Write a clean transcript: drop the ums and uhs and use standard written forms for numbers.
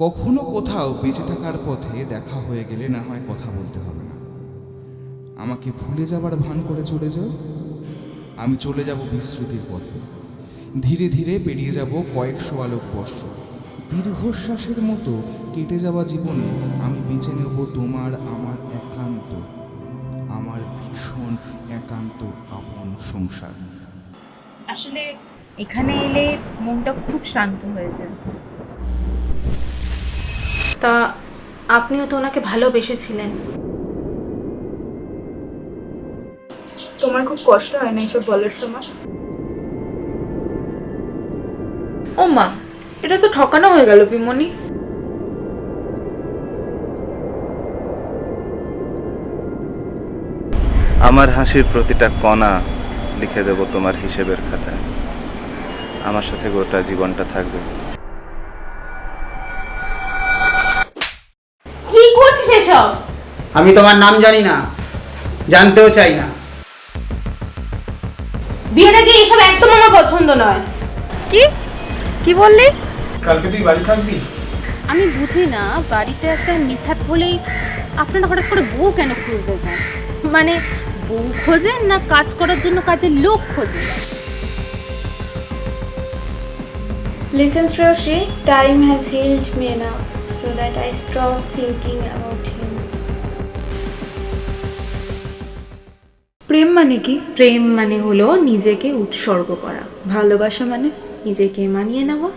কখনো কোথাও বেঁচে থাকার পথে দেখা হয়ে গেলে না হয় কথা বলতে হবে না, আমাকে ভুলে যাবার ভান করে চলে যাও। আমি চলে যাব বিস্মৃতির পথে, ধীরে ধীরে পেরিয়ে যাব কয়েকশো আলোকবর্ষ। দীর্ঘশ্বাসের মতো কেটে যাওয়া জীবনে আমি বেছে নেব তোমার আমার একান্ত, আমার ভীষণ একান্ত আপন সংসার। আসলে এখানে এলে মনটা খুব শান্ত হয়ে যায়। তা আপনিও তো ওনাকে ভালোবেসেছিলেন। তোমার খুব কষ্ট হয় না এসব বলার সময়? ও মা, এটা তো ঠকানো হয়ে গেল পিমনি। আমার হাসির প্রতিটা কণা লিখে দেব তোমার হিসেবের খাতায়। আমার সাথে গোটা জীবনটা থাকবে। কি করছিস এসব? আমি তোমার নাম জানি না, জানতেও চাই না। বিয়ের আগে এসব একদম আমার পছন্দ নয়। কি কি বললি? কালকে তুই বাড়ি থাকবি? আমি বুঝি না, বাড়িতে একটা মিসহ্যাপ হলেই আপনারা হঠাৎ করে বউ কেন খুঁজতে চান? মানে বউ খোঁজেন না কাজ করার জন্য কাজের লোক খোঁজেন? Listen, Roshi, time has healed me enough so that I stop thinking about him. প্রেম মানে কি? প্রেম মানে হলো নিজেকে উৎসর্গ করা। ভালোবাসা মানে? নিজেকে মানিয়ে নেওয়া।